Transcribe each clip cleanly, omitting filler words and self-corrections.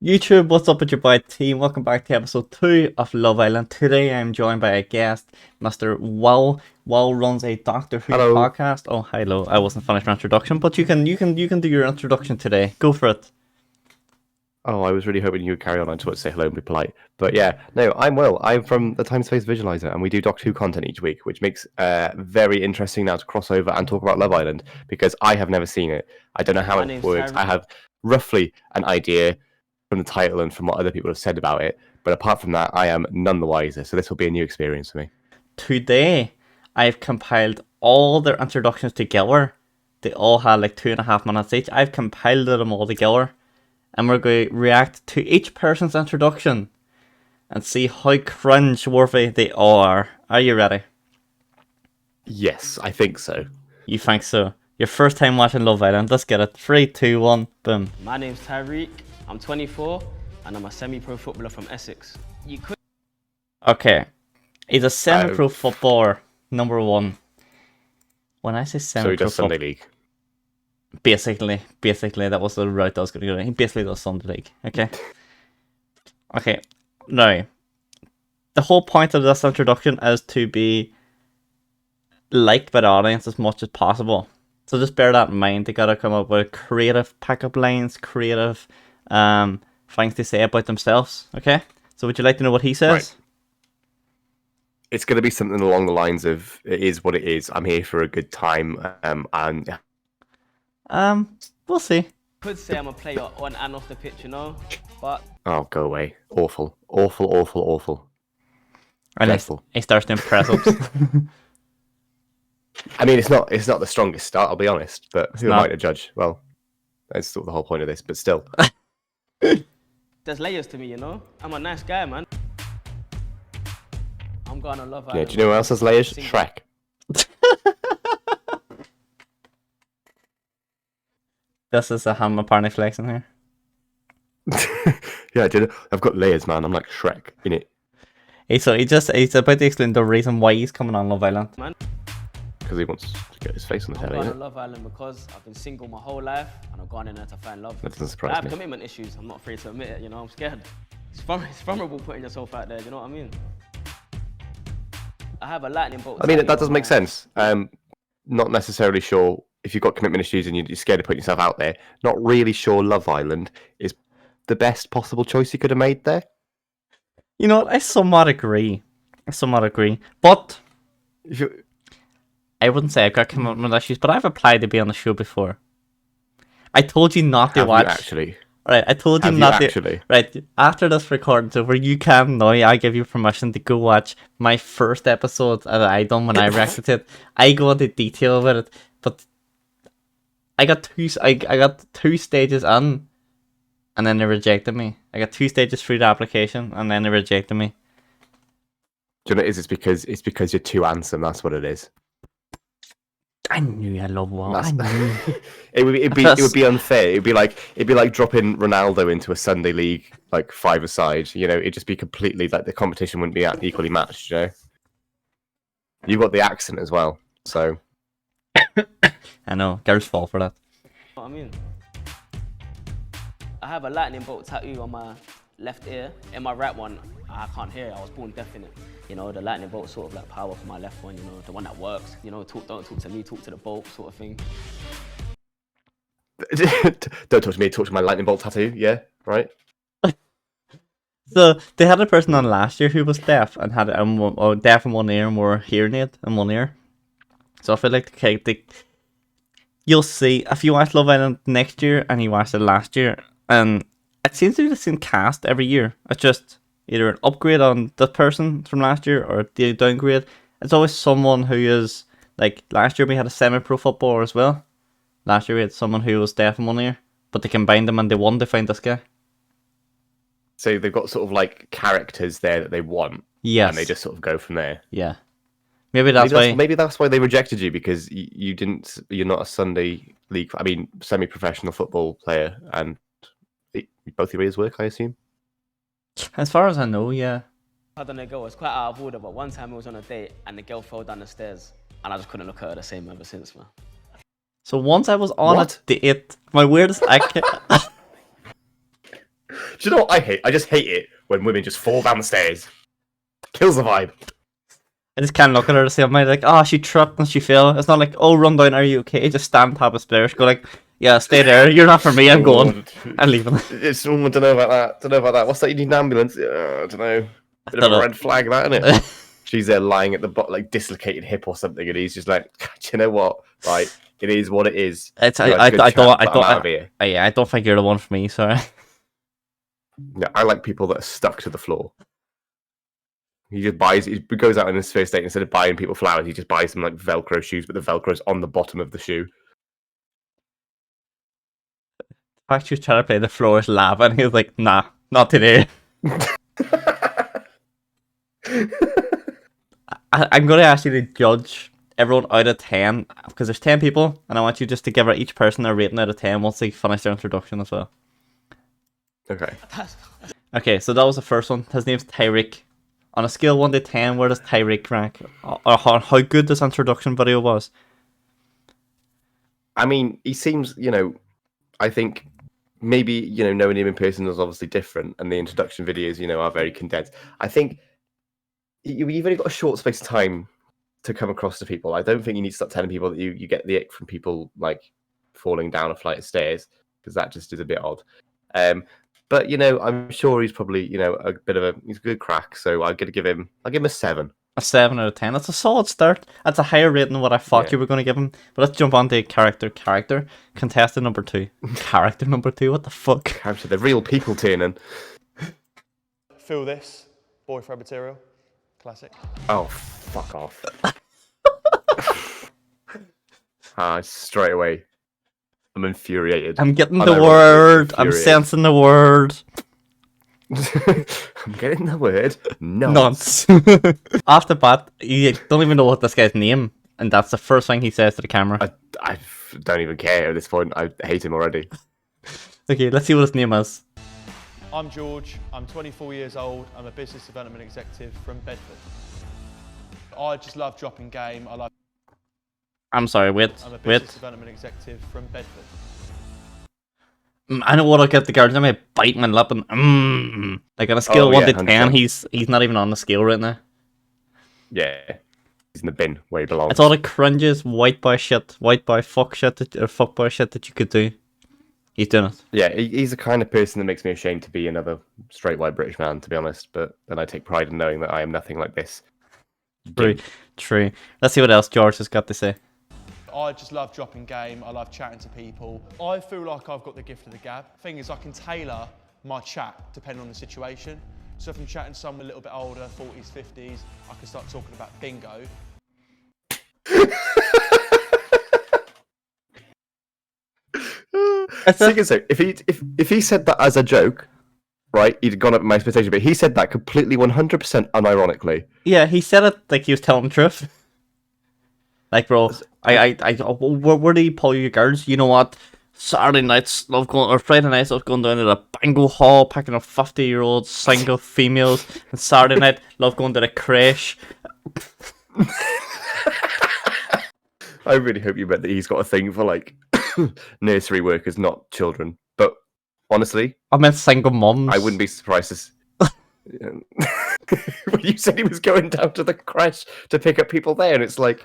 YouTube, what's up with your boy team? Welcome back to episode 2 of Love Island. Today I'm joined by a guest, Mr. Will. Will runs a Doctor Who Hello. podcast. Oh, hello. I wasn't finished my introduction, but you can do your introduction today. Go for it. Oh, I was really hoping you would carry on. I just want to say hello and be polite. But yeah, no, I'm Will. I'm from the Time Space Visualizer, and we do Doctor Who content each week, which makes very interesting now to cross over and talk about Love Island because I have never seen it. I don't know how My it name's works. I Tyron. have roughly an idea from the title and from what other people have said about it, but apart from that, I am none the wiser. So this will be a new experience for me. Today, I've compiled all their introductions together. They all had like 2.5 minutes each. I've compiled them all together. And we're going to react to each person's introduction and see how cringe-worthy they all are. Are you ready? Yes, I think so. You think so? Your first time watching Love Island. Let's get it. 3, 2, 1, boom. My name's Tyreek. I'm 24 and I'm a semi-pro footballer from Essex. You could Okay. He's a semi-pro footballer, number 1. When I say So he semi-pro does Sunday football, League. basically, that was the route I was going to go. He basically does Sunday League, okay? Okay, now, the whole point of this introduction is to be liked by the audience as much as possible. So just bear that in mind. They gotta come up with creative pickup lines, creative things to say about themselves, okay? So would you like to know what he says? Right. It's going to be something along the lines of "It is what it is. I'm here for a good time." And We'll see. say I'm a player on and off the pitch, you know, but oh, go away! Awful, awful, awful, awful. And Dreadful. he starts doing press ups. I mean, it's not the strongest start. I'll be honest, but who am not. I to judge? Well, that's sort of the whole point of this. But still, there's layers to me, you know. I'm a nice guy, man. I'm going on Love yeah. Island. Do you know who else has layers? Single. Shrek. This is a ham apparently flexing here. Yeah, I did. I've got layers, man. I'm like Shrek in it He's about to explain the reason why he's coming on Love Island. Man, because he wants to get his face on the I'm telly. going on innit? Love Island because I've been single my whole life and I've gone in there to find love. That doesn't I surprise have me. commitment issues. I'm not afraid to admit it, you know. I'm scared. It's vulnerable putting yourself out there. You know what I mean? I have a lightning bolt. I mean, tattoo that on doesn't make my- sense. Not necessarily sure if you've got commitment issues and you're scared of putting yourself out there. Not really sure Love Island is the best possible choice you could have made there. You know what? I somewhat agree. But If you, I wouldn't say I've got commitment issues, but I've applied to be on the show before. I told you not to have watch. you actually? Right, I told you Have you not to. actually? Right, after this recording's over, you can now. I give you permission to go watch my first episode that I done when I reacted to it. I go into detail with it, but I got two stages in, and then they rejected me. I got 2 stages through the application, and then they rejected me. Do you know what it is? It's because you're too handsome. That's what it is. I knew I love Will. I That's- knew. it would be unfair. It'd be like dropping Ronaldo into a Sunday league like 5-a-side. You know, it'd just be completely like the competition wouldn't be equally matched. You know, you've got the accent as well, so I know. Girls fall for that. You know what I mean? I have a lightning bolt tattoo on my left ear. In my right one, I can't hear it. I was born deaf in it. You know, the lightning bolt sort of like power for my left one, you know, the one that works. You know, don't talk to me, talk to the bolt sort of thing. don't talk to me. Talk to my lightning bolt tattoo. Yeah, right. So they had a person on last year who was deaf and had deaf in one ear and wore hearing aid in one ear. So I feel like you'll see if you watch Love Island next year and you watched it last year, and it seems to be the same cast every year. It's just either an upgrade on the person from last year or the downgrade. It's always someone who is like last year we had a semi-pro footballer as well. Last year we had someone who was deaf in one ear, but they combined them and they won to find this guy. So they've got sort of like characters there that they want, Yes. and they just sort of go from there. Yeah. Maybe that's why. Maybe that's why they rejected you because you didn't. You're not a Sunday league. I mean, semi-professional football player, and both your ears work, I assume. As far as I know, yeah. I don't know, girl, it's quite out of order, but one time I was on a date and the girl fell down the stairs and I just couldn't look at her the same ever since, man. So once I was on What? a date, my weirdest you know what I hate? I just hate it when women just fall down the stairs. Kills the vibe. I just can't look at her the same way. Like, oh, she tripped and she fell. It's not like, oh, run down. Are you okay? Just stand top of stairs. Go like, yeah, stay there. You're not for me. I'm going. I'm leaving. It's don't know about that. Don't know about that. What's that? You need an ambulance? I don't know. Bit of a red flag, that, isn't it? She's there lying at the bottom, like dislocated hip or something, and he's just like, do you know what? Like, it is what it is. It's I don't think you're the one for me. Sorry. Yeah, I like people that are stuck to the floor. He just buys. He goes out on his first date, instead of buying people flowers, he just buys them like Velcro shoes, but the Velcro's on the bottom of the shoe. In fact, she was trying to play the floor is lava, and he was like, nah, not today. I'm going to ask you to judge everyone out of 10, because there's 10 people, and I want you just to give each person a rating out of 10 once they finish their introduction as well. Okay. Okay, so that was the first one. His name's Tyreek. On a scale of 1 to 10, where does Tyreek rank? Or how good this introduction video was? I mean, he seems, I think maybe, knowing him in person is obviously different, and the introduction videos, are very condensed. I think you've only got a short space of time to come across to people. I don't think you need to start telling people that you get the ick from people, like, falling down a flight of stairs, because that just is a bit odd. But I'm sure he's probably he's a good crack. So I'll give him a 7. A 7 out of 10. That's a solid start. That's a higher rating than what I thought you were going to give him. But let's jump on to character. Contestant number 2. Character number 2. What the fuck? Character. The real people turning. Feel this. Boyfriend material. Classic. Oh, fuck off. Straight away. I'm infuriated. I'm getting the word. I'm sensing the word. I'm getting the word. Nonce. Off the bat, you don't even know what this guy's name, and that's the first thing he says to the camera. I don't even care at this point. I hate him already. Okay, let's see what his name is. I'm George. I'm 24 years old. I'm a business development executive from Bedford. I just love dropping game. I'm sorry, wait. I'm a business development executive from Bedford. I know what I'll get the guards. I may bite my lip and like on a scale of 1 to 10, 100%. He's not even on the scale right now. Yeah, he's in the bin where he belongs. It's all the cringes, white boy fuck shit that you could do. He's doing it. Yeah, he's the kind of person that makes me ashamed to be another straight white British man, to be honest. But then I take pride in knowing that I am nothing like this. True. Let's see what else George has got to say. I just love dropping game. I love chatting to people. I feel like I've got the gift of the gab. Thing is, I can tailor my chat depending on the situation. So if I'm chatting to someone a little bit older, 40s, 50s, I can start talking about bingo. So if he said that as a joke, right, he'd gone up my expectation. But he said that completely 100% unironically. Yeah, he said it like he was telling the truth. Like, bro, where do you pull your girls? You know what? Saturday nights, Friday nights, love going down to the bingo hall, picking up 50-year-old single females. And Saturday night, love going to the creche. I really hope you meant that he's got a thing for, like, nursery workers, not children. But honestly, I meant single mums. I wouldn't be surprised when you said he was going down to the creche to pick up people there, and it's like,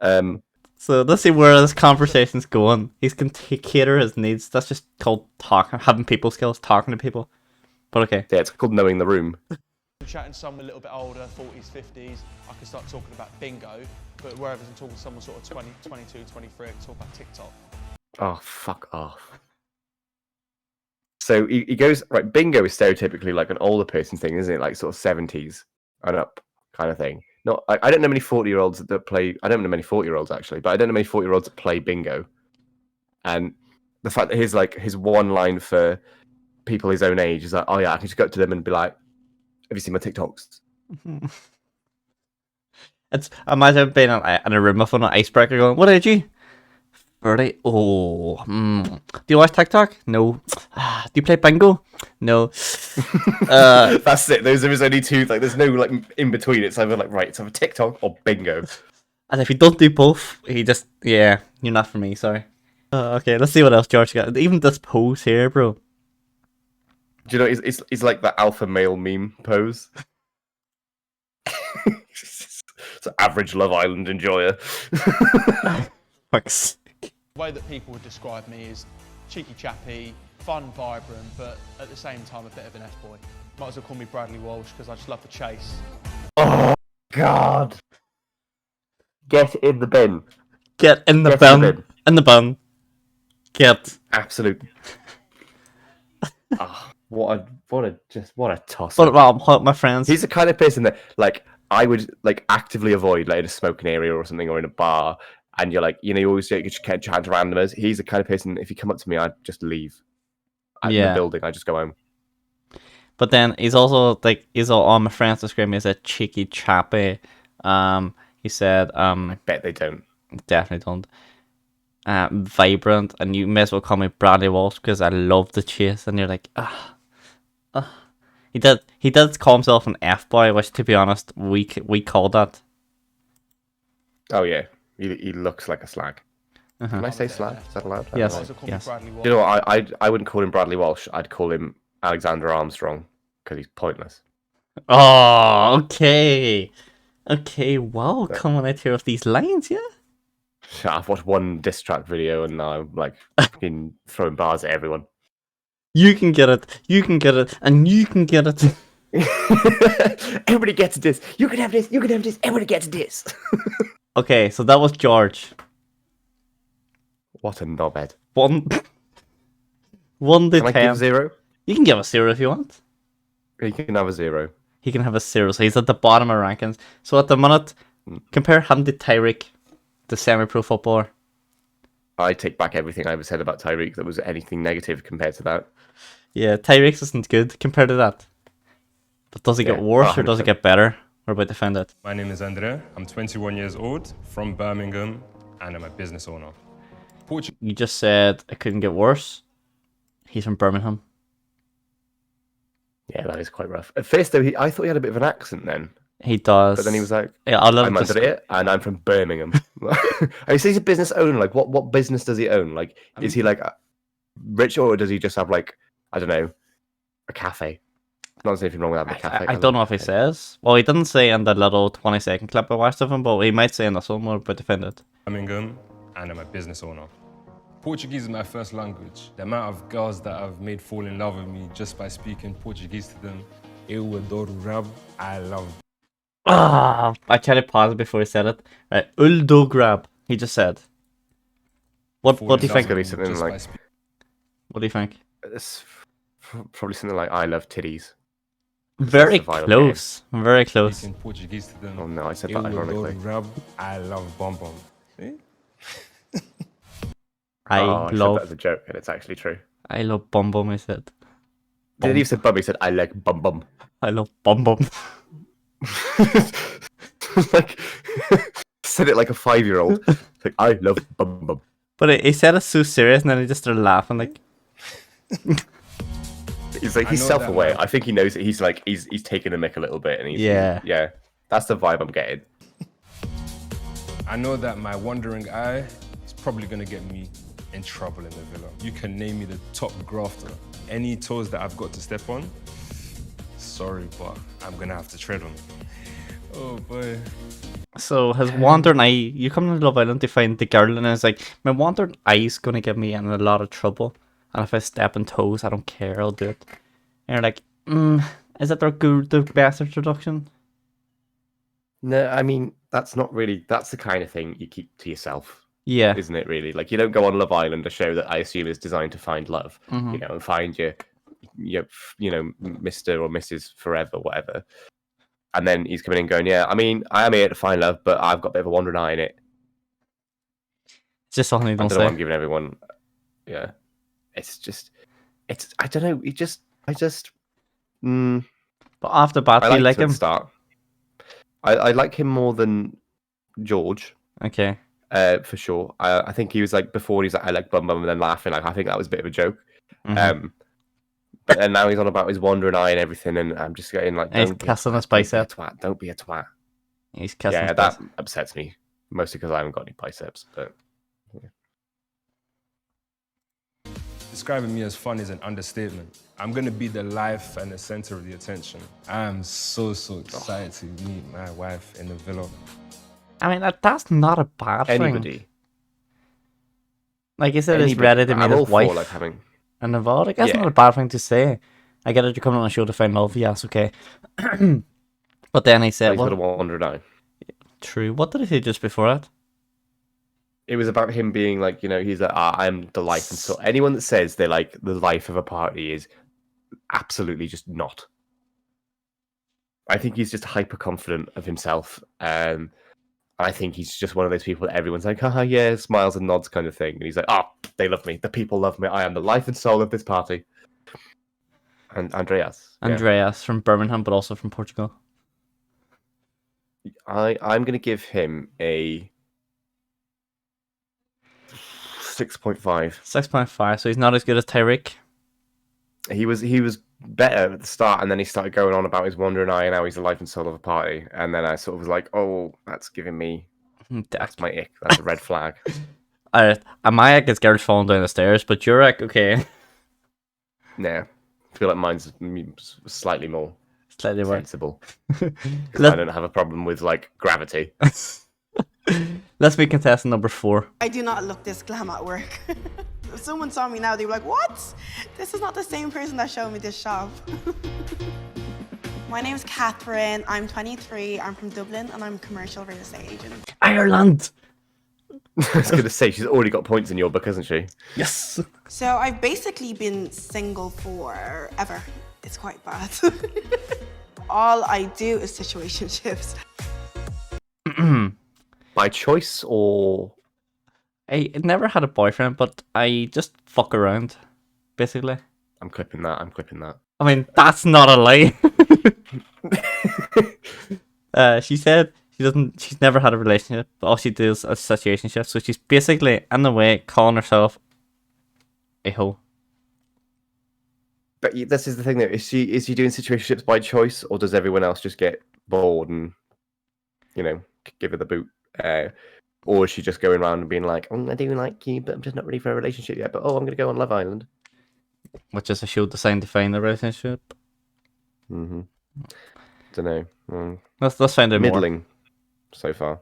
So let's see where this conversation's going. He's going to cater his needs. That's just called having people skills, talking to people. But okay. Yeah, it's called knowing the room. I'm chatting to someone a little bit older, 40s, 50s, I can start talking about bingo. But whereas I'm talking to someone sort of 20, 22, 23, I can talk about TikTok. Oh, fuck off. So he goes, right, bingo is stereotypically like an older person thing, isn't it? Like sort of 70s and up kind of thing. Not, I don't know many 40-year-olds that play. I don't know many 40-year-olds actually, but I don't know many 40-year-olds that play bingo. And the fact that his one line for people his own age is like, oh yeah, I can just go up to them and be like, have you seen my TikToks? It's imagine being in a room with an icebreaker going, what age are you? 30. Oh, do you watch TikTok? No. Do you play bingo? No. That's it. There's only two. Like, there's no like in between. It's either like it's either TikTok or bingo. And if you don't do both, you're not for me. Sorry. Okay, let's see what else George got. Even this pose here, bro. Do you know it's like the alpha male meme pose? It's an average Love Island enjoyer. Fuck's. The way that people would describe me is cheeky chappy, fun, vibrant, but at the same time a bit of an F-boy. Might as well call me Bradley Walsh because I just love the chase. Oh God! Get in the bin. Get in the Get bun. in the bin. In the bun. Get. Absolute. What a toss. But well, my friends. He's the kind of person that like I would like actively avoid, like in a smoking area or something, or in a bar. And you're like, you know, you always get chat to randomers. He's the kind of person. If you come up to me, I'd just leave. In the building, I just go home. But then he's also like, all my friends describe me as a cheeky chappy. He said, I bet they don't. definitely don't. Vibrant, and you may as well call me Bradley Walsh because I love the chase. And you're like, He did call himself an F-boy, which to be honest, we call that. Oh yeah, he looks like a slag. Can I say slag? Is that allowed? Yes. Might as well call Yes. me Bradley Walsh. You know what? I wouldn't call him Bradley Walsh. I'd call him Alexander Armstrong because he's pointless. Oh, okay. Okay, wow, coming out here with these lines, yeah? I've watched one diss track video and now I'm like fucking throwing bars at everyone. You can get it, and you can get it. Everybody gets a diss. You can have this. You can have this. Everybody gets a diss. Okay, so that was George. What a knobhead. 1 to Can I 10. give 0? You can give a 0 if you want. He can have a 0. He can have a 0, so he's at the bottom of rankings. So at the minute, compare him to Tyreek, the semi-pro footballer. I take back everything I ever said about Tyreek that was anything negative compared to that. Yeah, Tyreek isn't good compared to that. But does it get Yeah, worse or does it 100%. get better? We're about to find out. My name is Andre. I'm 21 years old, from Birmingham, and I'm a business owner. You just said it couldn't get worse. He's from Birmingham. Yeah, that is quite rough. At first, though, I thought he had a bit of an accent then. He does. But then he was like, Yeah, I'll let I'm him under it, and I'm from Birmingham. And he says he's a business owner. Like, what business does he own? Like, is he like rich, or does he just have like, I don't know, a cafe? Not there's anything wrong with having a cafe. I don't know if he says. Well, he didn't say in the little 20-second clip I watched of him, but he might say in this one. We're about to find it. Birmingham, and I'm a business owner. Portuguese is my first language. The amount of girls that I've made fall in love with me just by speaking Portuguese to them. Eu adoro rabo. I love. I tried to pause before he said it. Right, Uldo grab. He just said. What do you think? Could be something like- What do you think? It's probably something like I love titties. Very the vibe, close. Very close. Speaking Portuguese to them. Oh no, I said that Eu ironically. adoro rabo. I love bonbon. I said that love. as a joke, and it's actually true. I love Bum Bum. He said. Did he say bum? He said I like bum bum. I love Bum Bum. Like said it like a 5-year-old. Like I love bum bum. But he said it so serious, and then he just started laughing like. He's like he's know that, self-aware. man. I think he knows that he's like he's taking the mick a little bit, and he's Yeah. yeah. That's the vibe I'm getting. I know that my wandering eye is probably gonna get me in trouble in the villa. You can name me the top grafter. Any toes that I've got to step on, sorry, but I'm gonna have to tread on it. Oh boy. So his wandering eye, you come to Love Island to find the girl, and it's like, my wandering eye is gonna get me in a lot of trouble. And if I step on toes, I don't care, I'll do it. And you're like, is that the best introduction? No, I mean that's not really. That's the kind of thing you keep to yourself, Yeah. isn't it? Really, like you don't go on Love Island, a show that I assume is designed to find love, Mhm. you know, and find your, Mr. or Mrs. Forever, whatever. And then he's coming in going, yeah, I mean, I am here to find love, but I've got a bit of a wandering eye in it. It's just something you I don't don't know what I'm say. giving everyone. Yeah, I don't know. But after bat, I you liked like him at him? the start. I like him more than George, Okay. for sure. I think he was like before he's like I like bum bum and then laughing. Like I think that was a bit of a joke. Mhm. But then now he's on about his wandering eye and everything, and I'm just getting like, And he's don't be a kissing his twat, don't be a bicep. twat, don't be a twat. He's kissing Yeah, his that bicep. upsets me mostly because I haven't got any biceps. But The describing me as fun is an understatement. I'm gonna be the life and the center of the attention. I am so excited to meet my wife in the villa. I mean, that's not a bad thing. Anybody. Like you said, he's Anybody. ready to meet I'm all his for, wife like, having... and involved. Like, that's Yeah. not a bad thing to say. I get it, you're coming on a show to find love. Yes, okay. But then he said, He's got a well, wander now. true. What did he say just before that? It was about him being like, you know, he's like, I'm the life and soul. Anyone that says they're like the life of a party is absolutely just not. I think he's just hyper confident of himself. I think he's just one of those people that everyone's like, haha, yeah, smiles and nods kind of thing. And he's like, oh, they love me. The people love me. I am the life and soul of this party. And Andreas. Yeah. Andreas from Birmingham, but also from Portugal. I'm going to give him a 6.5. 6.5, so he's not as good as Tyreek. He was better at the start, and then he started going on about his wandering eye, and now he's the life and soul of a party. And then I sort of was like, oh, that's giving me... That's my ick. That's a red flag. Alright, my ick is girls falling down the stairs, but your ick, okay. Nah. I feel like mine's slightly more Slightly more. sensible. 'Cause I don't have a problem with, like, gravity. Let's be contestant number 4. I do not look this glam at work. If someone saw me now, they'd be like, what? This is not the same person that showed me this shop. My name's Catherine, I'm 23, I'm from Dublin, and I'm a commercial real estate agent. Ireland! I was going to say, she's already got points in your book, hasn't she? Yes! So I've basically been single forever. It's quite bad. All I do is situationships. By choice or... I never had a boyfriend, but I just fuck around, basically. I'm clipping that. I mean, that's not a lie. She said she's never had a relationship, but all she does is a situationship. So she's basically, in a way, calling herself a hoe. But this is the thing, though. Is she doing situationships by choice, or does everyone else just get bored and, you know, give her the boot? Or is she just going around and being like, I do like you, but I'm just not ready for a relationship yet. But, I'm going to go on Love Island. Which is a show designed to find a relationship. Mm-hmm. Don't know. Let's find out Middling more. So far.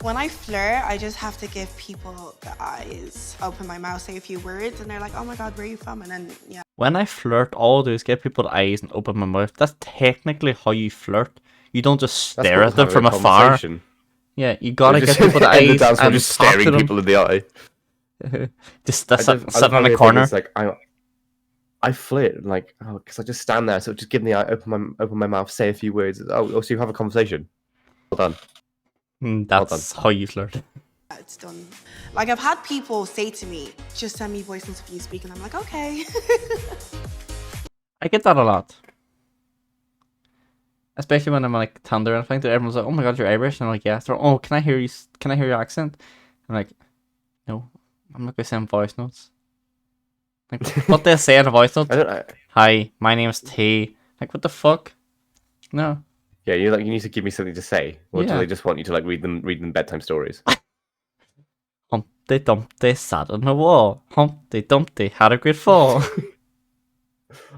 When I flirt, I just have to give people the eyes, open my mouth, say a few words, and they're like, oh my God, where are you from? And then, yeah. When I flirt, all I do is give people the eyes and open my mouth. That's technically how you flirt. You don't just stare at them from afar. Yeah, you gotta give people the eyes and just staring people in the eye. Just sit on a corner. It's like I flirt like because I just stand there, so just give me the eye, open my mouth, say a few words. Oh, so you have a conversation. Well done. That's how you flirt. It's done. Like, I've had people say to me, just send me voice notes if you speak, and I'm like, okay. I get that a lot. Especially when I'm like Tinder and everything. Everyone's like, oh my God, you're Irish. And I'm like, yeah. So, oh, can I hear your accent? I'm like, no, I'm not going to send voice notes. Like, what they say in a voice note? Hi, my name's T. Like, what the fuck? No. Yeah, you need to give me something to say, or do they just want you to like read them bedtime stories? Humpty Dumpty sat on the wall. Humpty Dumpty had a great fall.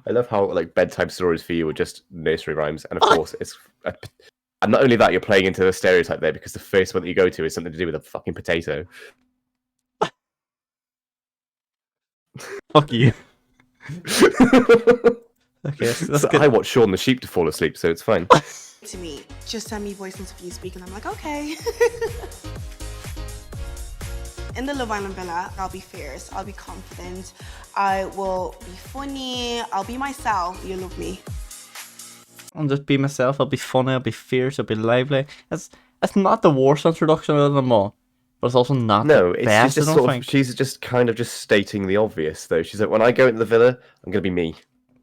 I love how like bedtime stories for you are just nursery rhymes, and of course and not only that, you're playing into the stereotype there because the first one that you go to is something to do with a fucking potato. Fuck you. Okay, so I watch Shaun the Sheep to fall asleep, so it's fine. To me, just send me voice notes if you speak, and I'm like, okay. In the Love Island villa, I'll be fierce, I'll be confident, I will be funny, I'll be myself, you'll love me. I'll just be myself, I'll be funny, I'll be fierce, I'll be lively. It's not the worst introduction of them all, but it's also not the best, she's just she's just kind of just stating the obvious, though. She's like, when I go into the villa, I'm going to be me.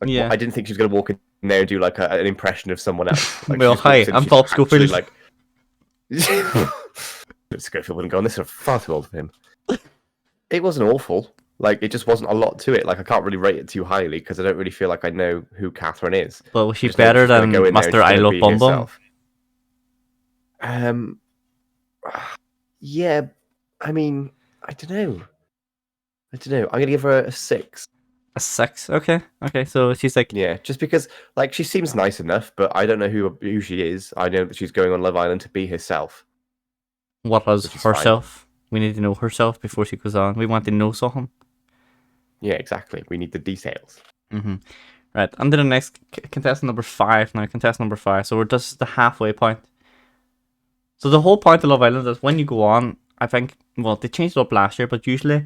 Like, yeah. I didn't think she was going to walk in there and do like an impression of someone else. Like, well, hi, I'm Bob Schofield. Like... Schofield wouldn't go on this, are far too old for him. It wasn't awful. Like, it just wasn't a lot to it. Like, I can't really rate it too highly because I don't really feel like I know who Catherine is. But was she better than Master I Love Bum Bum? Yeah, I mean, I don't know. don't know. I'm gonna give her a 6. A 6. Okay. Okay. So she's like, Yeah, just because like she seems nice enough, but I don't know who she is. I know that she's going on Love Island to be herself. what was Which is fine. herself? We need to know herself before she goes on. We want to know something. Yeah, exactly. We need the details. Right. On to the next contestant number 5 now. Contestant number 5. So we're just the halfway point. So the whole point of Love Island is when you go on, I think, well, they changed it up last year, but usually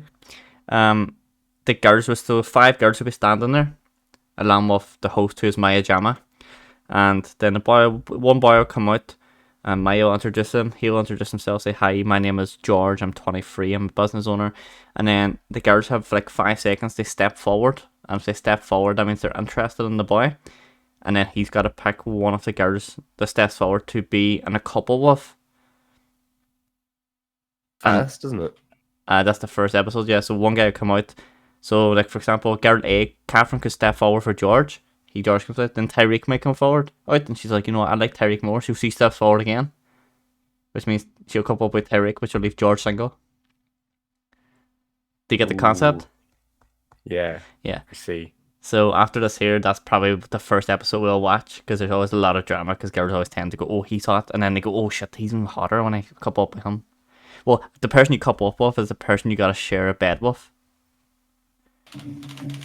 the girls were still 5 girls would be standing there, along with the host who is Maya Jama. And then one boy will come out, and Maya will introduce him. He'll introduce himself, say, "Hi, my name is George, I'm 23, I'm a business owner." And then the girls have like 5 seconds to step forward. And if they step forward, that means they're interested in the boy. And then he's got to pick one of the girls that steps forward to be in a couple with. Fast, doesn't it? That's the first episode, yeah. So one guy will come out. So, like, for example, girl A, Catherine could step forward for George. George comes out. Then Tyreek might come forward. Out, and she's like, you know what, I like Tyreek more. So she steps forward again. Which means she'll couple up with Tyreek, which will leave George single. Do you get the concept? Yeah. Yeah. I see. So after this here, that's probably the first episode we'll watch, because there's always a lot of drama, because girls always tend to go, oh, he's hot, and then they go, oh shit, he's even hotter when I couple up with him. Well, the person you couple up with is the person you gotta share a bed with.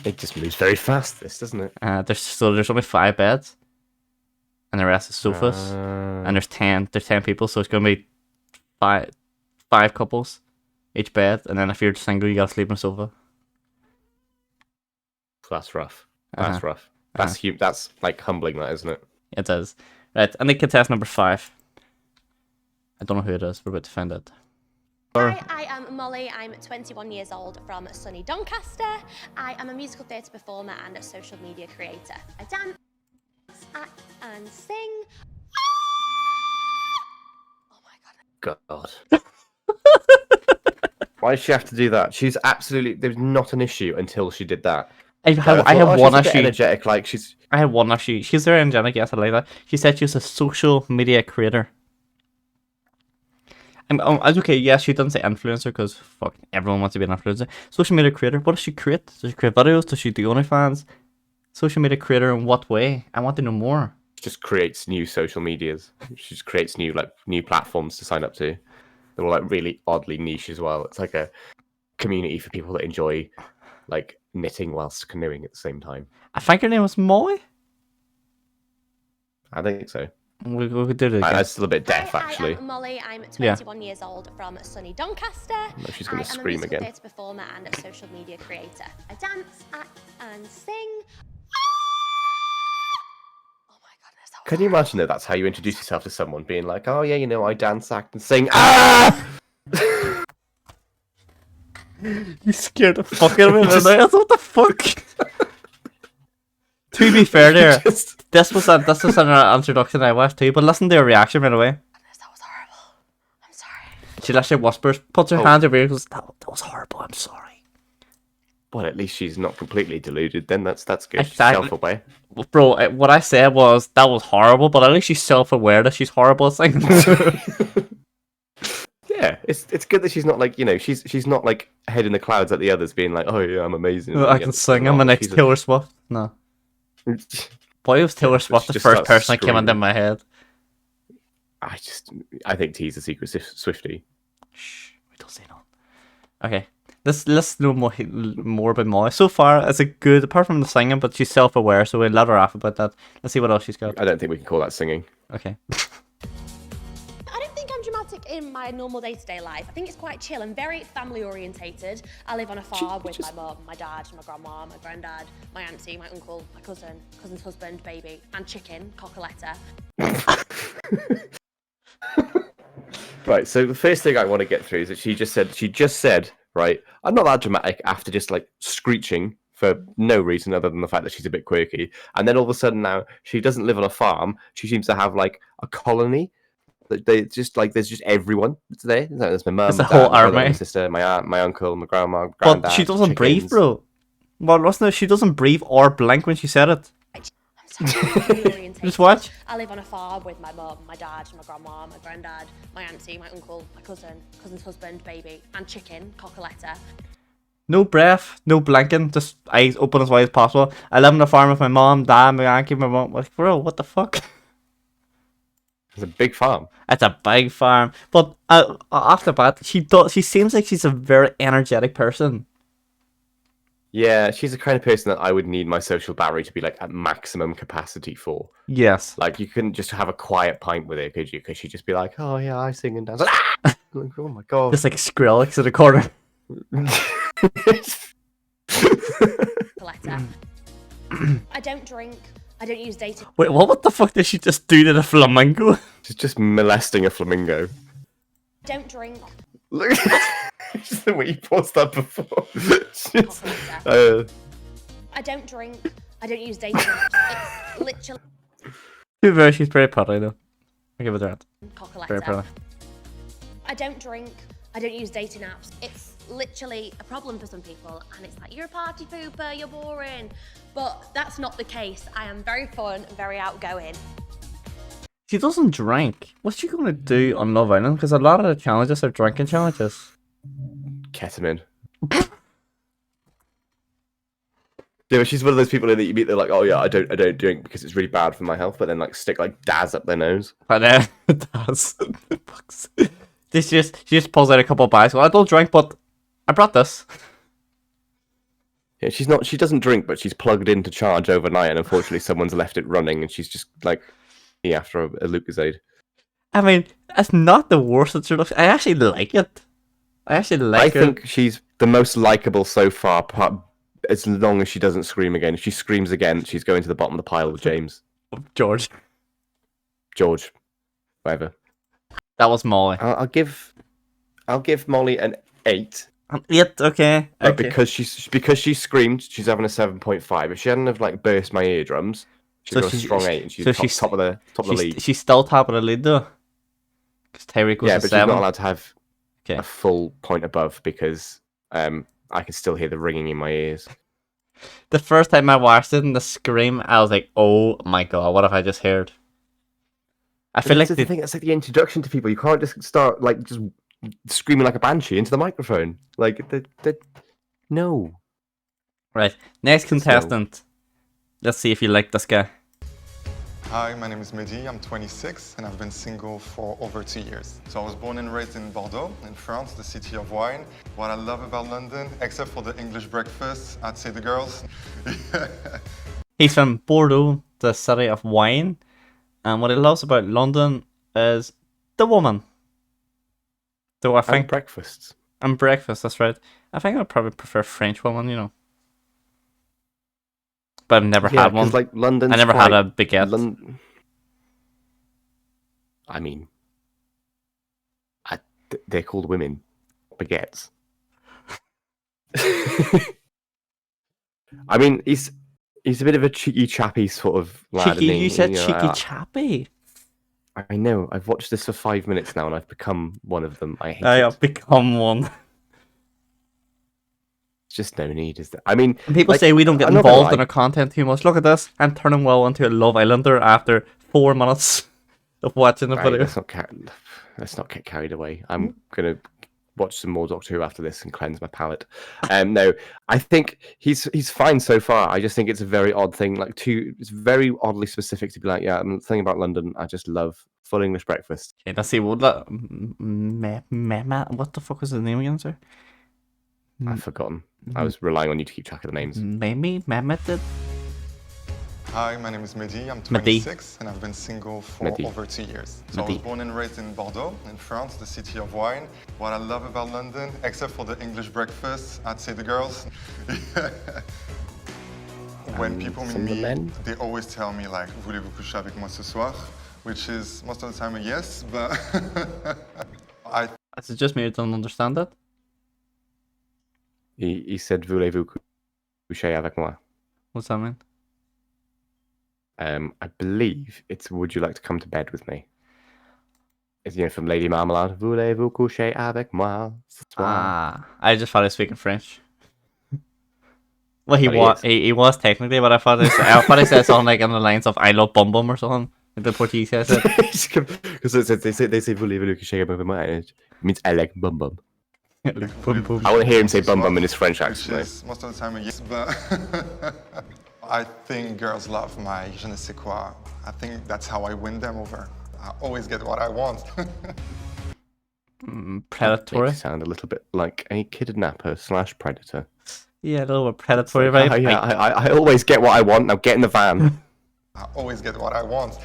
It just moves very fast, this, doesn't it? There's only 5 beds, and the rest is sofas, and there's 10 people, so it's gonna be five couples each bed, and then if you're single, you gotta sleep on a sofa. That's rough. That's rough. That's that's like humbling, that, isn't it? It is. Right, and then contest number 5. I don't know who it is. We're about to find out. Hi, I am Molly. I'm 21 years old from sunny Doncaster. I am a musical theatre performer and a social media creator. I dance, act and sing. Oh my god. Why does she have to do that? She's absolutely... There's not an issue until she did that. I have one issue. Energetic, like she's... I had one issue. She's very energetic, yes, I like that. She said she was a social media creator. It's okay, yes, she doesn't say influencer, because fuck, everyone wants to be an influencer. Social media creator, what does she create? Does she create videos? Does she do OnlyFans? Social media creator in what way? I want to know more. She just creates new social medias. She just creates new platforms to sign up to. They're all like really oddly niche as well. It's like a community for people that enjoy like knitting whilst canoeing at the same time. I think her name was Molly. I think so. We could do it again. I'm still a bit deaf, actually. Hi, I'm Molly. I'm 21 years old from sunny Doncaster. No, she's going to scream I am a musical again. theatre performer and a social media creator. I dance, act, and sing. Oh my goodness! Can you imagine that? That's how you introduce yourself to someone, being like, "Oh yeah, you know, I dance, act, and sing." Ah! You scared the fuck out of me. What the fuck? To be fair, there, this was an introduction I watched too. But listen to her reaction right away. That was horrible. I'm sorry. She literally whispers, puts her hand over her, goes, "That was horrible. I'm sorry." Well, at least she's not completely deluded. Then that's good. She's Exactly. self-aware. Bro, what I said was that was horrible, but at least she's self-aware that she's horrible at things. Yeah, it's good that she's not like, you know, she's not like head in the clouds like the others, being like, "Oh yeah, I'm amazing. I can sing. I'm the next Taylor Swift. No. Boy, it was Taylor Swift the just first starts person that came into screaming. my head. I think T's a secret Swiftie. Shh, we don't say no. Okay, let's know more about Molly. So far, it's a good, apart from the singing, but she's self-aware, so we'll let her off about that. Let's see what else she's got. I don't think we can call that singing. Okay. I don't think I'm dramatic in my normal day-to-day life. I think it's quite chill. I'm very family-orientated. I live on a farm with my mum, my dad, my grandma, my granddad, my auntie, my uncle, my cousin's husband, baby, and chicken, coccoletta. Right, so the first thing I want to get through is that she just said, right, I'm not that dramatic after just like screeching for no reason other than the fact that she's a bit quirky. And then all of a sudden now she doesn't live on a farm. She seems to have like a colony. They just like there's just everyone that's there. There's my mum, It's a my dad, whole my brother, army. my sister, my aunt, my uncle, my grandma, granddad. But she doesn't breathe, chickens. bro. Well, wasn't it? She doesn't breathe or blink when she said it. I'm sorry, family-orientated. Just watch. I live on a farm with my mum, my dad, my grandma, my granddad, my auntie, my uncle, my cousin's husband, baby, and chicken, coccoletta. No breath, no blinking, just eyes open as wide as possible. I live on a farm with my mom, dad, my auntie, my mom. Like, bro, what the fuck? It's a big farm. It's a big farm. But after that, she seems like she's a very energetic person. Yeah, she's the kind of person that I would need my social battery to be like at maximum capacity for. Yes. Like, you couldn't just have a quiet pint with her, could you? Because she'd just be like, oh yeah, I sing and dance. Like, oh my god. Just like Skrillex in the corner. Collector. I don't drink. I don't use dating. Wait, what the fuck did she just do to the flamingo? She's just molesting a flamingo. I don't drink. Look, just the way you paused that before. Just, I don't drink. I don't use dating apps. It's literally To be fair, she's pretty pretty though. I give it that. Very collector. pretty. I don't drink. I don't use dating apps. It's literally a problem for some people, and it's like, you're a party pooper, you're boring. But that's not the case. I am very fun and very outgoing. She doesn't drink. What's she gonna do on Love Island? Because a lot of the challenges are drinking challenges. ketamine. Yeah, but she's one of those people that you meet. They're like, "Oh yeah, I don't drink because it's really bad for my health," but then like stick like Daz up their nose. But it does. She just pulls out a couple of bags. Well, I don't drink, but I brought this. Yeah, she's not. She doesn't drink, but she's plugged in to charge overnight, and unfortunately, someone's left it running, and she's just like, after a Lucozade. I mean, it's not the worst that she looks. I actually like it. I think she's the most likable so far. As long as she doesn't scream again. If she screams again, she's going to the bottom of the pile with James. George, whatever. that was Molly. I'll give Molly an 8. 8, okay. But Okay. because she screamed, she's having a 7.5. If she hadn't have like burst my eardrums, she'd So got a she's- strong 8, and she's so top of the league. She's still top of the lead though. Because Tyreek was Yeah, a but she's 7. not allowed to have Okay. a full point above because I can still hear the ringing in my ears. The first time I watched it and the scream, I was like, "Oh my god, what have I just heard?" I feel like That's the thing. It's like the introduction to people. You can't just start like just screaming like a banshee into the microphone. Like no. Right, next contestant. Let's see if you like this guy. Hi, my name is Mehdi, I'm 26 and I've been single for over 2 years. So I was born and raised in Bordeaux, in France, the city of wine. What I love about London, except for the English breakfast, I'd say the girls. He's from Bordeaux, the city of wine, and what he loves about London is the woman. So I think breakfasts. and breakfast. That's right. I think I'd probably prefer French woman, you know. But I've never had one. Like London's I never had a baguette. I mean, they're called women baguettes. I mean, he's a bit of a cheeky chappy sort of lad. Cheeky, isn't he? you said know, cheeky chappy. I know. I've watched this for 5 minutes now, and I've become one of them. I hate I it. have become one. Just no need, is there? I mean, And people like, say we don't get I'm not gonna involved in lie. our content too much. Look at this. I'm turning well into a Love Islander after 4 minutes of watching the Right, video. let's not get carried away. I'm gonna watch some more Doctor Who after this and cleanse my palate. No, I think he's fine so far. I just think it's a very odd thing. It's very oddly specific to be like, yeah, I'm thinking about London. I just love full English breakfast. Okay, let's see. What the fuck was his name again, sir? I've forgotten. I was relying on you to keep track of the names. Maybe Mehmet did. Hi, my name is Mehdi, I'm Mehdi. 26 and I've been single for Mehdi. over 2 years. So I was Mehdi. born and raised in Bordeaux, in France, the city of wine. What I love about London, except for the English breakfast, I'd say the girls. When people meet some of the me, men? they always tell me like, voulez-vous coucher avec moi ce soir? Which is most of the time a yes, but Is it just me who don't understand that? He said, voulez-vous coucher avec moi? What's that mean? I believe it's would you like to come to bed with me? It's from Lady Marmalade. Voulez-vous coucher avec moi? ce soir? Ah, I just thought he was speaking French. Well, he But he was. is. He was technically, but I thought he said something like on the lines of "I love bum bum" or something. Like the Portuguese says it. Because they say voulez-vous coucher avec moi? And it means I like bum bum. Boom, boom. I want to hear him say bum bum well, in his French which accent. is most of the time a yes, but I think girls love my je ne sais quoi. I think that's how I win them over. I always get what I want. Predatory. Makes you sound a little bit like a kidnapper / predator. Yeah, a little bit predatory Like, vibe. yeah, I always get what I want. Now get in the van. I always get what I want.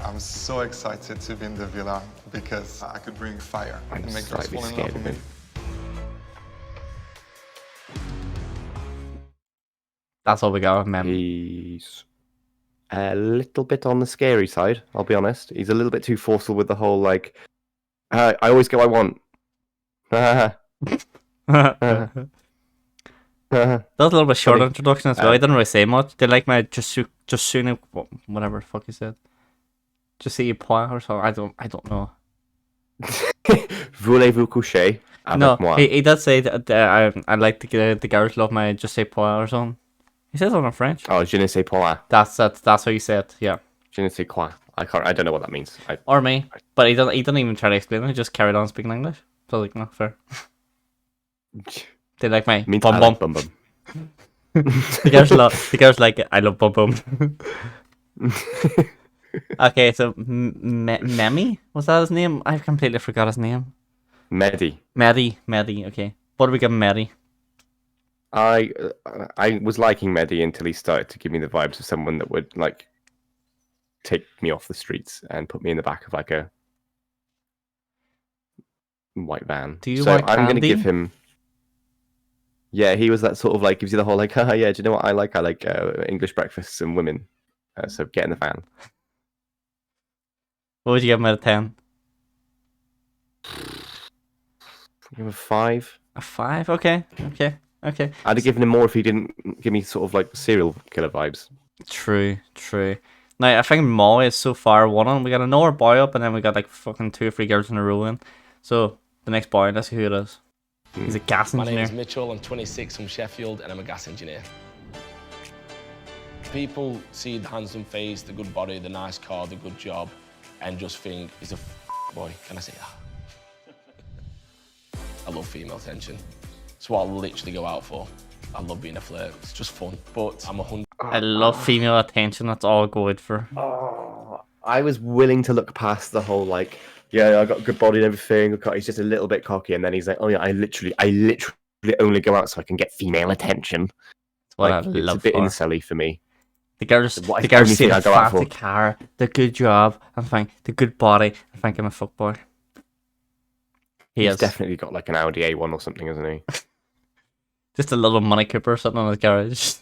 I'm so excited to be in the villa because I could bring fire I'm and make girls slightly fall in scared love of with me. him. That's all we got with Mem. He's a little bit on the scary side, I'll be honest. He's a little bit too forceful with the whole, like, I always get what I want. That was a little bit short introduction as well. I didn't really say much. They like my just soon whatever the fuck you said. Just see you point or something. I don't know. Voulez-vous coucher avec No, moi? he did say that I like the girls love my just say point or something. He says it in French. Oh, je ne sais pas. That's how you say it. Yeah. Je ne sais quoi. I don't know what that means. Or me, but he didn't even try to explain it. He just carried on speaking English. So like, no fair. They like my Means bum I bum. like bum bum. The girls like it. I love bum bum. Okay, so Memi, was that his name? I've completely forgot his name. Mehdi. Mehdi. Okay, what do we give Mehdi? I was liking Mehdi until he started to give me the vibes of someone that would like take me off the streets and put me in the back of like a white van. Do you so like I'm gonna give candy? him. Yeah, he was that sort of like gives you the whole like, haha, yeah. Do you know what I like? I like English breakfasts and women. So get in the van. What would you give him out of 10? Give him a 5. A 5? Okay. I'd have given him more if he didn't give me sort of like serial killer vibes. True. Now, I think Molly is so far one on. We got another boy up, and then we got like fucking 2 or 3 girls in a row in. So, the next boy, let's see who it is. He's a gas My name engineer. is Mitchell, I'm 26 from Sheffield, and I'm a gas engineer. People see the handsome face, the good body, the nice car, the good job, and just think, he's a boy. Can I say that? I love female attention. It's what I literally go out for. I love being a flirt. It's just fun. But I'm 100. I love female attention. That's all I go out for. I was willing to look past the whole like, yeah, I got a good body and everything. He's just a little bit cocky, and then he's like, oh yeah, I literally only go out so I can get female attention. That's what Like, I it's love a bit for. incelly for me. The girls the see only the thing I go out fancy for. car, the good job, and think the good body, and think I'm a fuckboy. He's is. definitely got like an Audi A1 or something, isn't he? Just a little Money Cooper sitting on his garage.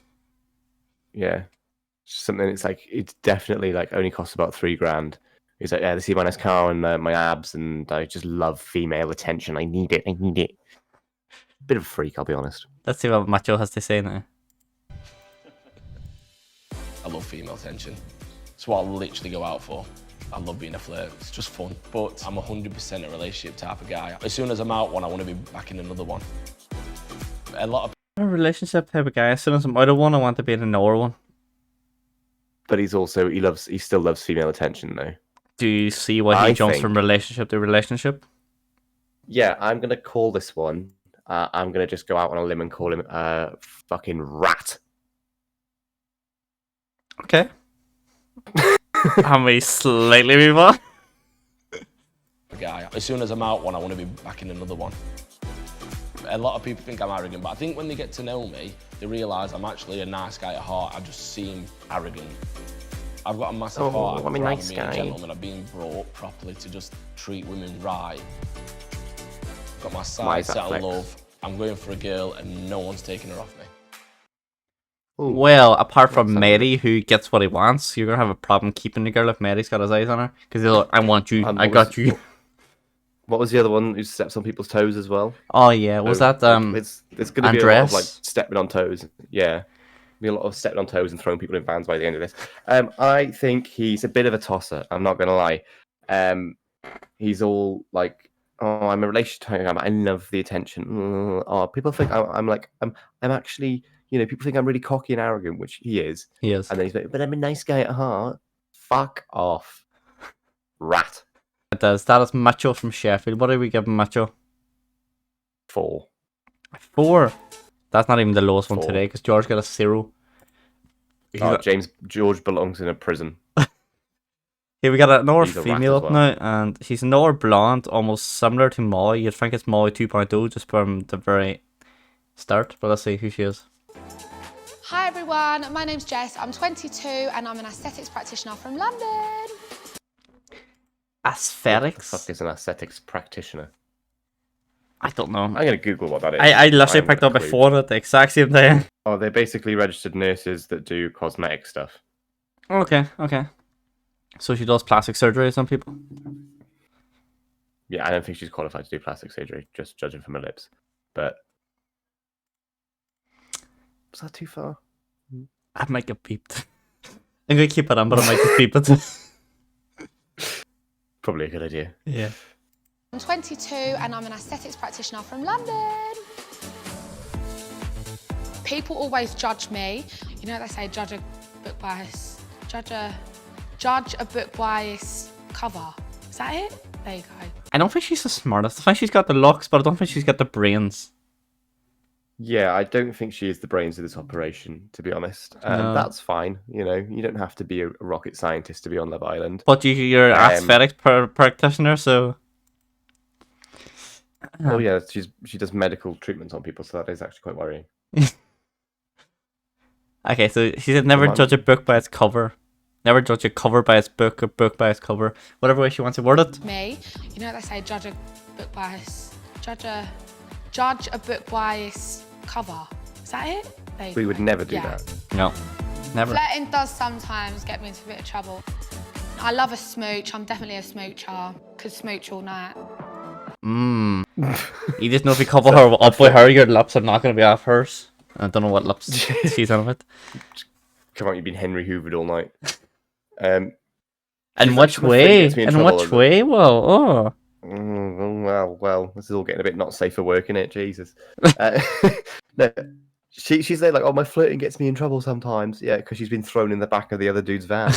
Yeah. Something it's like it's definitely like only costs about $3,000. He's like, yeah, they see my nice car and my abs, and I just love female attention. I need it. Bit of a freak, I'll be honest. Let's see what Macho has to say now. I love female attention. It's what I literally go out for. I love being a flirt. It's just fun. But I'm 100% a relationship type of guy. As soon as I'm out one, I want to be back in another one. A lot of I'm a relationship type of guy. As soon as I'm out of one, I want to be in another one. But he still loves female attention though. Do you see why he I jumps think- from relationship to relationship? Yeah, I'm gonna call this one. I'm gonna just go out on a limb and call him fucking rat. Okay. And we slightly move on. guy. As soon as I'm out one, I want to be back in another one. A lot of people think I'm arrogant, but I think when they get to know me, they realise I'm actually a nice guy at heart. I just seem arrogant. I've got a massive heart. I'm a nice being guy. a gentleman. I've been brought up properly to just treat women right. Got my Why sights is that set on flex? love. I'm going for a girl and no one's taking her off me. Well, apart from That's Mary, who gets what he wants, you're gonna have a problem keeping the girl if Mary's got his eyes on her. Because he's like, I want you, I got you. What was the other one who steps on people's toes as well? Oh yeah, was that It's going to be a lot of like Andres? stepping on toes. Yeah, be a lot of stepping on toes and throwing people in vans by the end of this. I think he's a bit of a tosser. I'm not going to lie. He's all like, oh, I'm a relationship. I love the attention. Oh, people think I'm actually, people think I'm really cocky and arrogant, which he is. He is. And then he's like, but I'm a nice guy at heart. Fuck off, rat. It does. That is Macho from Sheffield. What do we give Macho? 4. 4. That's not even the lowest one 4. today because George got a 0. George belongs in a prison. Here we got another He's a rat female as up well. now, and she's another blonde, almost similar to Molly. You'd think it's Molly 2.0 just from the very start, but let's see who she is. Hi everyone, my name's Jess, I'm 22 and I'm an aesthetics practitioner from London. Aesthetics? What the fuck is an aesthetics practitioner? I don't know. I'm going to Google what that is. I literally haven't picked got up a my clue. phone at the exact same time. Oh, they're basically registered nurses that do cosmetic stuff. Okay. So she does plastic surgery on people? Yeah, I don't think she's qualified to do plastic surgery, just judging from her lips. But was that too far? I might get beeped. I'm going to keep it on, but I might get beeped. Probably a good idea. Yeah. I'm 22 and I'm an aesthetics practitioner from London. People always judge me. You know what they say, judge a book by its book by its cover. Is that it? There you go. I don't think she's the smartest. I think she's got the looks, but I don't think she's got the brains. Yeah, I don't think she is the brains of this operation, to be honest. No. That's fine. You know, you don't have to be a rocket scientist to be on Love Island. But you're an aesthetics practitioner, so... Oh yeah, she does medical treatments on people, so that is actually quite worrying. Okay, so she said never judge a book by its cover. Never judge a cover by its book, or book by its cover. Whatever way she wants to word it. Me, you know what they say, judge a book by its cover. Is that it? There you We go. would never do Yeah. that. No, never. Flirting does sometimes get me into a bit of trouble. I love a smooch. I'm definitely a smoocher. Could smooch all night. You just know if you couple her up with her, your lips are not going to be off hers. I don't know what lips she's on with. Come on, you've been Henry Hoovered all night. In she's which actually way? gets me in In trouble, which isn't it? way? Well, Well, this is all getting a bit not safe for work, innit? Jesus. No, she's there like, oh, my flirting gets me in trouble sometimes. Yeah, because she's been thrown in the back of the other dude's van.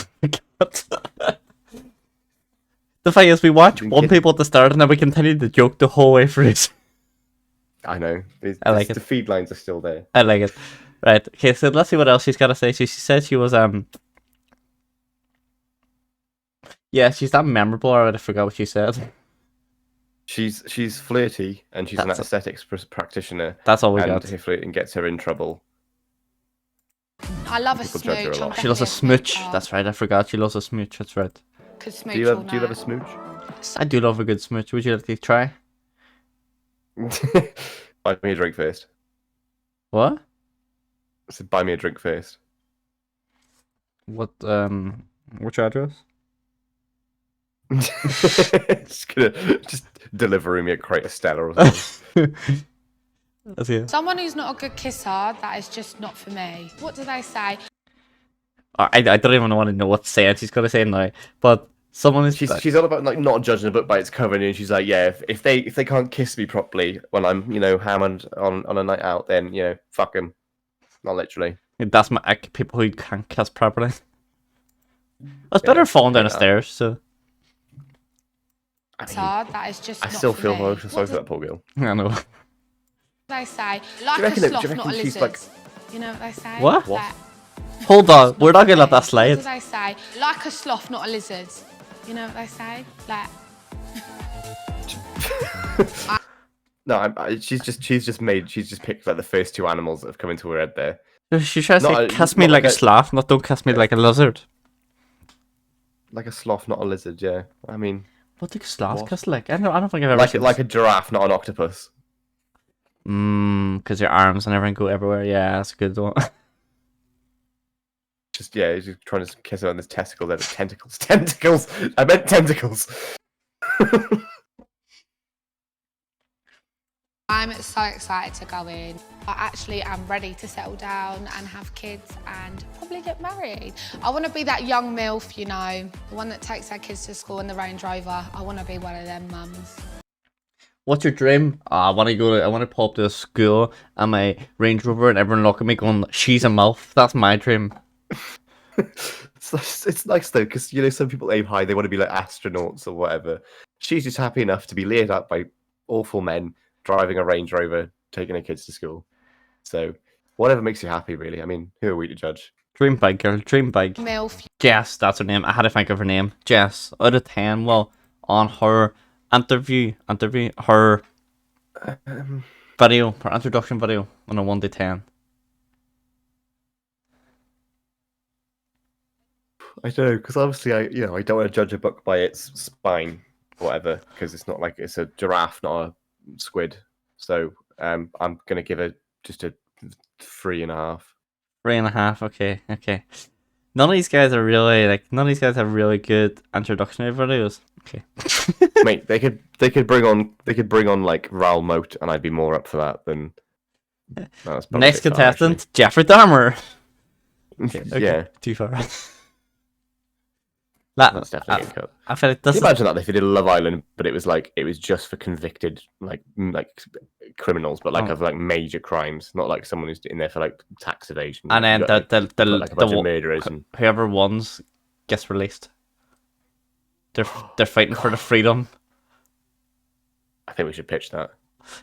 The thing is, we watch one kid- people at the start and then we continue to joke the whole way through it. I know. I like it. The feed lines are still there. I like it. Right, okay, so let's see what else she's got to say. She said she was, yeah, she's that memorable, I already forgot what she said. She's flirty and she's That's an aesthetics practitioner. That's all we and got. her flirting gets her in trouble. I love a People judge her a smooch. lot. She loves a smooch. That's right, I forgot she loves a smooch, that's right. Could smooch Do you all love night. a smooch? I do love a good smooch. Would you like to try? Buy me a drink first. What? I said, buy me a drink first. What, what's your address? just delivering me a crate of Stella or something. Let's see. Someone who's not a good kisser, that is just not for me. What do they say? I don't even want to know what saying she's going to say now, but someone is... She's all about like not judging a book by its cover, and she's like, yeah, if they can't kiss me properly when I'm hammered on a night out, then fuck them. Not literally. That's my ick, people who can't kiss properly. It's better falling down the stairs, so... I mean, That is just I not still for feel me. more sorry What for that poor girl. I know. they say? Like you reckon a that- do you sloth, not a reckon she's lizard. like- You know what they say? What? Like, Hold on, we're not going to let that what slide. do they say? Like a sloth, not a lizard. You know what they say? Like, No, she's just picked like the first two animals that have come into her head there. She tries to Not say, a- kiss me not like a like a- sloth, not don't kiss me like a lizard. Like a sloth, not a lizard. Yeah, I mean, What do sloths What? kiss like? I don't think I've ever like seen a giraffe, not an octopus. because your arms and everything go everywhere. Yeah, that's a good one. Just he's just trying to kiss her on his testicles. There, tentacles, tentacles. I meant tentacles. I'm so excited to go in. I actually am ready to settle down and have kids and probably get married. I want to be that young MILF, the one that takes their kids to school in the Range Rover. I want to be one of them mums. What's your dream? I want to pull up to a school and my Range Rover and everyone look at me going, she's a MILF. That's my dream. It's nice though, because some people aim high. They want to be like astronauts or whatever. She's just happy enough to be leered at by awful men driving a Range Rover, taking her kids to school. So whatever makes you happy, really. I mean, who are we to judge? Dream big, girl. Dream big. MILF. Jess, that's her name. I had to think of her name. Jess, out of 10. Well, on her her video, her introduction video on a 1 to 10. I don't know, because obviously I don't want to judge a book by its spine, or whatever, because it's not like it's a giraffe, not a squid. So I'm gonna give it just a 3.5. 3.5. Okay. None of these guys are really none of these guys have really good introductory videos. Okay. Mate, they could bring on like Raoul Moat, and I'd be more up for that than. No, that's probably Next a bit far, contestant, Jeffrey Dahmer. actually. Yeah, Too far. that's definitely getting cut. I feel like Can this you is, imagine that if they did a Love Island, but it was just for convicted like criminals, but Oh. of major crimes, not like someone who's in there for like tax evasion. and then You got, the you've got, like a bunch of murderers and whoever wins gets released. They're fighting for the freedom. I think we should pitch that.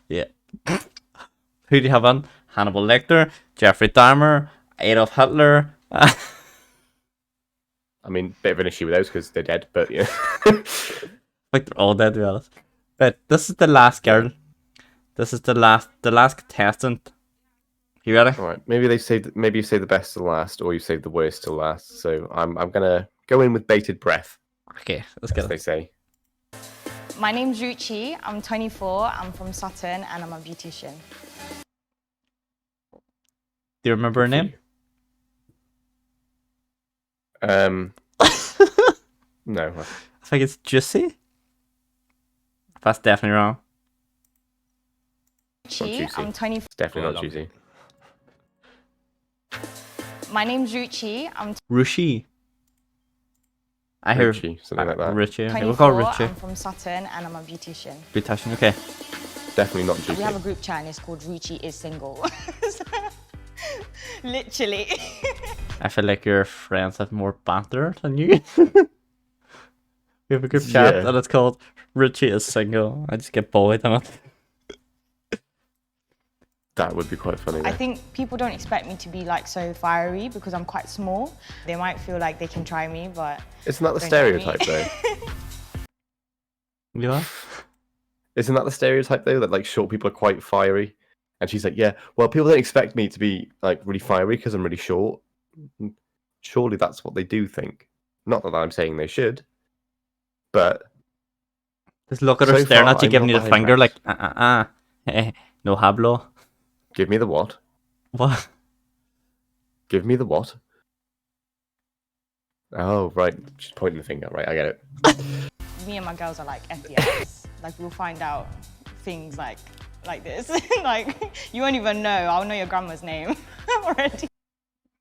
Yeah. Who do you have on? Hannibal Lecter, Jeffrey Dahmer, Adolf Hitler. I mean, bit of an issue with those because they're dead, but yeah. Like they're all dead, to be honest. But this is the last girl. This is the last contestant. You ready? All right, maybe you saved the best to last, or you saved the worst to last. So I'm gonna go in with bated breath, Okay, let's get as they it. say. My name's Ruchi, I'm 24, I'm from Sutton, and I'm a beautician. Do you remember her name? No. I think it's Juicy. That's definitely wrong. Ruchi, juicy. I'm 24. It's definitely not Well juicy. My name's Ruchi, I'm Rushi. I hear Richie, something like that. Richie. Okay, 24, we'll call her Richie. I'm from Sutton, and I'm a beautician. Beautician. Okay. Definitely not juicy. We have a group chat and it's called Ruchi is single. Literally. I feel like your friends have more banter than you. We have a group chat Yeah. and it's called Richie is single. I just get bullied on it. That would be quite funny. I though. think people don't expect me to be like so fiery because I'm quite small. They might feel like they can try me, but Isn't that the don't try me. stereotype though? You are? Isn't that the stereotype though, that like short people are quite fiery? And she's like, yeah, well, people don't expect me to be like really fiery because I'm really short. Surely that's what they do think. Not that I'm saying they should, but Just look at her So staring far, at you, I'm giving not you the behind finger like, backs. no hablo. give me the what? What? Give me the what? Oh, right. She's pointing the finger. Right, I get it. me and my girls are like FBIs. Like we'll find out things like this. Like you won't even know. I'll know your grandma's name already.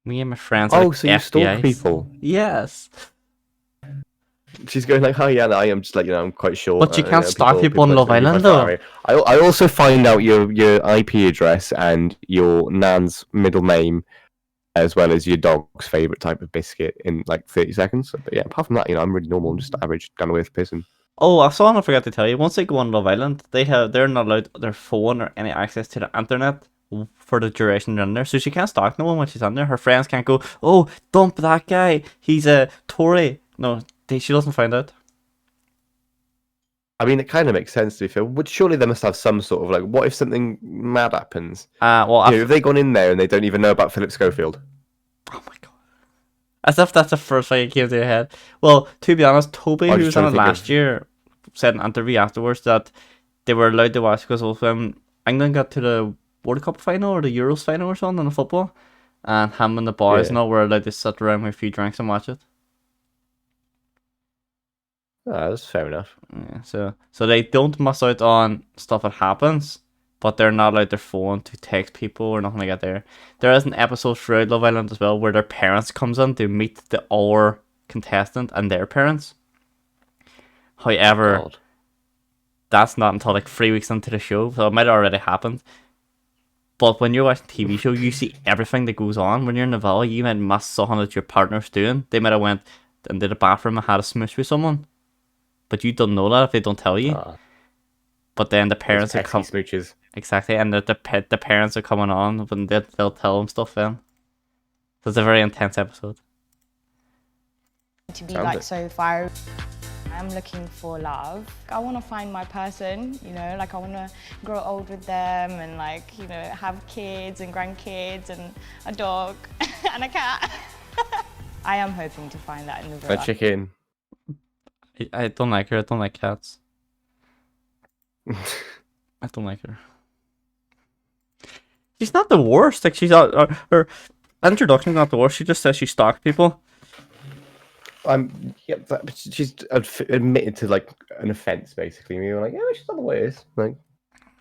Me and my friends are Oh, like so you stalk FBIs. people? Yes. She's going like, oh yeah, no, I am just like, I'm quite short. But you can't stalk people on are Love gonna be Island, quite though. fiery. I also find out your IP address and your nan's middle name, as well as your dog's favourite type of biscuit in like 30 seconds. But yeah, apart from that, I'm really normal. I'm just average down with person. Oh, I saw and I forgot to tell you. Once they go on Love Island, they're not allowed their phone or any access to the internet for the duration they're in there. So she can't stalk no one when she's in there. Her friends can't go, oh, dump that guy. He's a Tory. No, she doesn't find out. I mean, it kind of makes sense to be fair. But surely they must have some sort of like, what if something mad happens? Well, You know, if they gone in there and they don't even know about Philip Schofield? oh my god. As if that's the first thing that came to your head. Well, to be honest, Toby, I'm who just was on trying it to think last year, said in an interview afterwards that they were allowed to watch because of England got to the World Cup final or the Euros final or something in the football, and him and the boys Yeah. and all were allowed to sit around with a few drinks and watch it. Ah, that's fair enough. Yeah, so they don't miss out on stuff that happens, but they're not allowed their phone to text people or nothing like that. There is an episode throughout Love Island as well where their parents comes in to meet the other contestant and their parents. However, God. that's not until like 3 weeks into the show, so it might have already happened. But when you're watching a TV show, you see everything that goes on. When you're in the villa, you might miss something that your partner's doing. They might have went into the bathroom and had a smooch with someone. but you don't know that if they don't tell you. But then the parents are coming. Smooches. Exactly, and the parents are coming on, and they'll tell them stuff then. So it's a very intense episode. To be like so fiery. I'm looking for love. I want to find my person, you know, like I want to grow old with them and like, you know, have kids and grandkids and a dog and a cat. I am hoping to find that in the villa. A chicken. I don't like her. I don't like cats. I don't like her. She's not the worst. Like she's her introduction's not the worst. She just says she stalked people. She's admitted to like an offence basically. And we were like, yeah, she's not the worst. Like,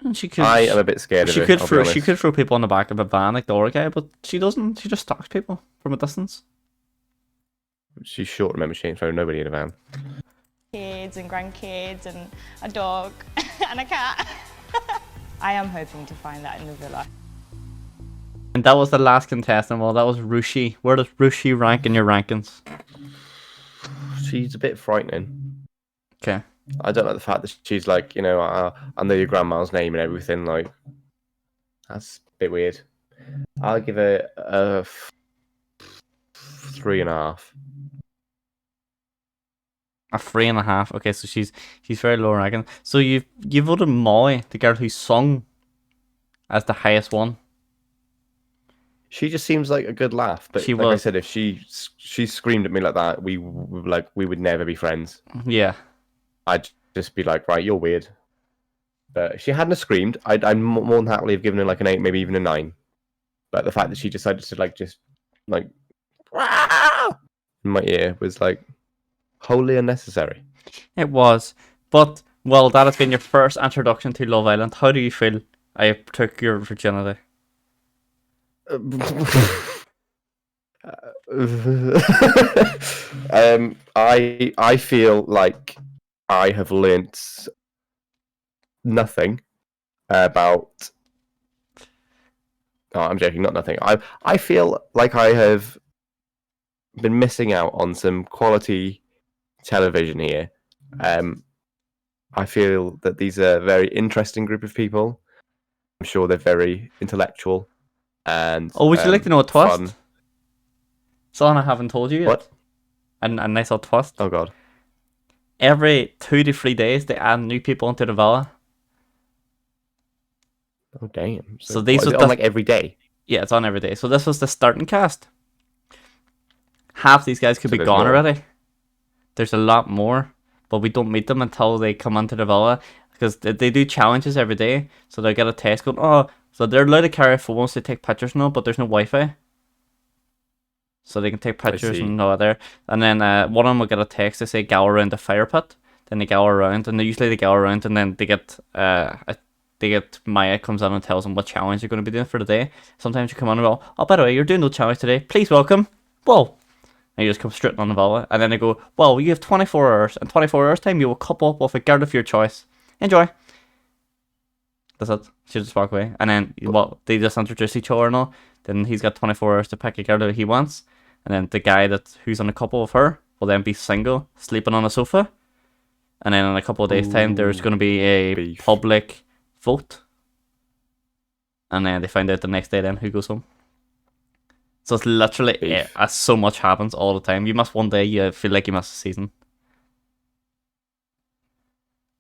and she could. I am a bit scared of her. She could throw people on the back of a van like the other guy, but she doesn't. She just stalks people from a distance. She's short. Remember, she ain't throwing nobody in a van. Kids and grandkids and a dog and a cat. I am hoping to find that in the villa. And that was the last contestant. Well, that was Rushi. Where does Rushi rank in your rankings? She's a bit frightening. Okay. I don't like the fact that she's like, you know, I know your grandma's name and everything. Like, that's a bit weird. I'll give her a 3.5. A 3.5. Okay, so she's very low ranking. So you voted Molly, the girl who sung, as the highest one. She just seems like a good laugh, but I said, if she screamed at me like that, we would never be friends. Yeah, I'd just be like, right, you're weird. But if she hadn't screamed, I'd more than happily have given her like an 8, maybe even a 9. But the fact that she decided to in my ear was like wholly unnecessary. It was, but well, that has been your first introduction to Love Island. How do you feel I took your virginity? I feel like I have learnt nothing about. Oh, I'm joking, not nothing. I feel like I have been missing out on some quality television here. I feel that these are a very interesting group of people. I'm sure they're very intellectual. And would you like to know a twist? Fun. Something I haven't told you yet. What? A nice little twist. Oh god. Every 2 to 3 days they add new people into the villa. Oh damn. So these is it on like every day? Yeah, it's on every day. So this was the starting cast. Half these guys could be gone already. There's a lot more, but we don't meet them until they come onto the villa. Because they do challenges every day. So they get a test going, so they're allowed to carry phones to take pictures now, but there's no Wi-Fi. So they can take pictures and all there. And then one of them will get a text to say go around the fire pit. Then they go around, and usually they go around, and then they get Maya comes on and tells them what challenge they're going to be doing for the day. Sometimes you come on and go, oh, by the way, you're doing no challenge today. Please welcome. Whoa. And you just come straight on the villa. And then they go, well, you have 24 hours. In 24 hours time, you will couple up with a girl of your choice. Enjoy. That's it. She just walk away. And then, they just introduce each other and all. Then he's got 24 hours to pick a girl that he wants. And then the guy who's on a couple with her will then be single, sleeping on a sofa. And then in a couple of days' time, there's going to be a public vote. And then they find out the next day then who goes home. So it's literally, so much happens all the time. You must one day, you feel like you missed a season.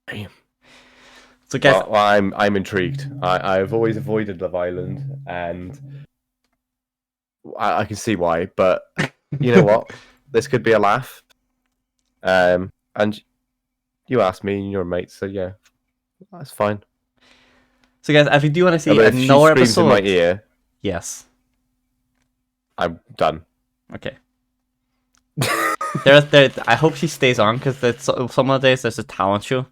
Damn. So guys, I'm intrigued. I've always avoided Love Island, and I can see why. But you know what? This could be a laugh. And you asked me, and you're a mate, so yeah, that's fine. So guys, if you do want to see another episode, in my ear, yes, I'm done. Okay. I hope she stays on because some of the days there's a talent show.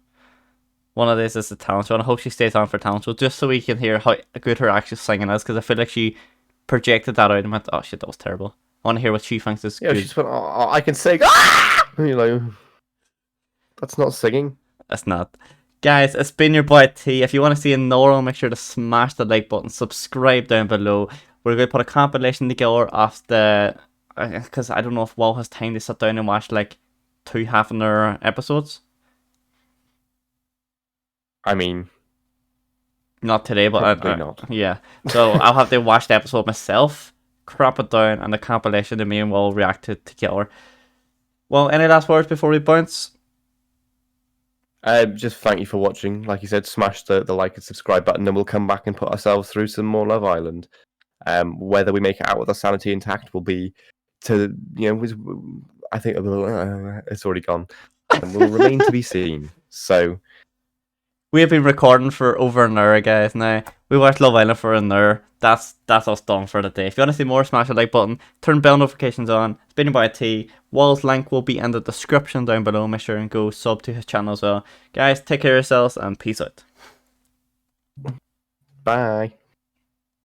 One of these is the talent show, and I hope she stays on for talent show just so we can hear how good her actual singing is, because I feel like she projected that out and went, oh shit, that was terrible. I want to hear what she thinks is good. She just went, oh, I can sing. Ah! And you're like, that's not singing. That's not. Guys, it's been your boy T. If you want to see another one, make sure to smash the like button, subscribe down below. We're going to put a compilation together of the, because I don't know if WoW has time to sit down and watch like 2 half-an-hour episodes. I mean, not today, but probably not. Yeah. So I'll have to watch the episode myself, crop it down, and the compilation to me and we'll react to together. Well, any last words before we bounce? Just thank you for watching. Like you said, smash the like and subscribe button, and we'll come back and put ourselves through some more Love Island. Whether we make it out with our sanity intact will be I think it's already gone, and will remain to be seen. So We have been recording for over an hour, guys. Now we watched Love Island for an hour. That's us done for the day. If you want to see more, smash the like button, turn bell notifications on. It's been by T. Wall's link will be in the description down below. Make sure and go sub to his channel as well. Guys, take care of yourselves and peace out. bye.